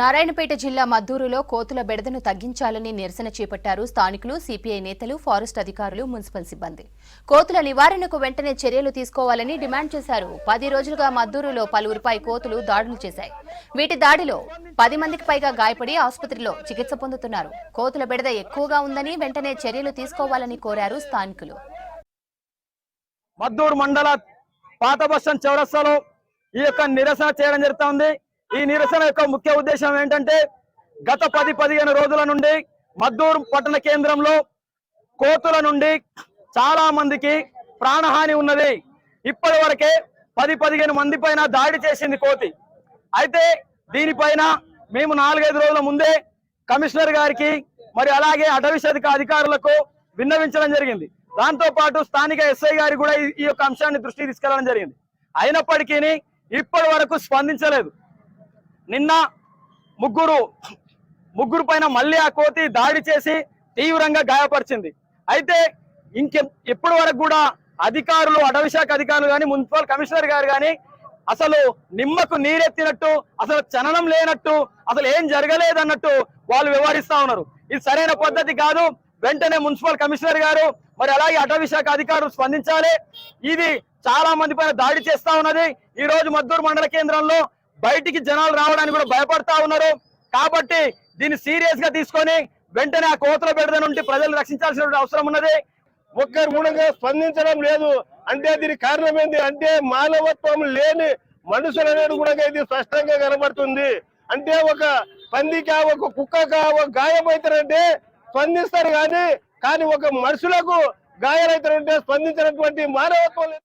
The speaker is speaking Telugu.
నారాయణపేట జిల్లా మద్దూరులో కోతుల బెడదను తగ్గించాలని నిరసన చేపట్టారు స్థానికులు, సిపిఐ నేతలు, ఫారెస్ట్ అధికారులు, మున్సిపల్ సిబ్బంది. కోతుల నివారణకు వెంటనే చర్యలు తీసుకోవాలని డిమాండ్ చేశారు. 10 రోజులుగా మద్దూరులో పలువురిపై కోతులు దాడులు చేశాయి. వీటి దాడిలో 10 మందికి పైగా గాయపడి ఆసుపత్రిలో చికిత్స పొందుతున్నారు. కోతుల బెడద ఎక్కువగా ఉందని వెంటనే చర్యలు తీసుకోవాలని కోరారు స్థానికులు. మద్దూరు మండల పాత బస్టాండ్ చౌరస్తాలో ఈ యొక్క నిరసన చేయడం జరుగుతోంది. ఈ నిరసన యొక్క ముఖ్య ఉద్దేశం ఏంటంటే గత 10-15 రోజుల నుండి మద్దూరు పట్టణ కేంద్రంలో కోతుల నుండి చాలా మందికి ప్రాణహాని ఉన్నది. ఇప్పటి వరకే 10-15 మంది పైన దాడి చేసింది కోతి. అయితే దీనిపైన మేము 4-5 రోజుల ముందే కమిషనర్ గారికి మరి అలాగే అటవీ శాఖ అధికారులకు విన్నవించడం జరిగింది. దాంతో పాటు స్థానిక ఎస్ఐ గారికి కూడా ఈ యొక్క అంశాన్ని దృష్టికి తీసుకెళ్లడం జరిగింది. అయినప్పటికీ ఇప్పటి వరకు స్పందించలేదు. నిన్న ముగ్గురు పైన మళ్ళీ ఆ కోతి దాడి చేసి తీవ్రంగా గాయపరిచింది. అయితే ఇప్పటి వరకు కూడా అధికారులు, అటవీ శాఖ అధికారులు కానీ, మున్సిపల్ కమిషనర్ గారు కానీ అసలు నిమ్మకు నీరెత్తినట్టు, అసలు చలనం లేనట్టు, అసలు ఏం జరగలేదన్నట్టు వాళ్ళు వ్యవహరిస్తా ఉన్నారు. ఇది సరైన పద్ధతి కాదు. వెంటనే మున్సిపల్ కమిషనర్ గారు మరి అలాగే అటవీ శాఖ అధికారులు స్పందించాలి. ఇది చాలా మంది పైన దాడి చేస్తా ఉన్నది. ఈ రోజు మద్దూరు మండల కేంద్రంలో బయటికి జనాలు రావడానికి కూడా భయపడతా ఉన్నారు. కాబట్టి దీన్ని సీరియస్ గా తీసుకొని వెంటనే ఆ కోతుల బెడద నుండి ప్రజలు రక్షించాల్సిన అవసరం ఉన్నది. ఒక్కరు కూడా స్పందించడం లేదు. అంటే దీనికి కారణం ఏంటి అంటే మానవత్వం లేని మనుషులు అనేది కూడా ఇది స్పష్టంగా కనబడుతుంది. అంటే ఒక పందికా, ఒక కుక్కకా ఒక గాయమైతారంటే స్పందిస్తారు కానీ ఒక మనుషులకు గాయాలైతారంటే స్పందించినటువంటి మానవత్వం లేదు.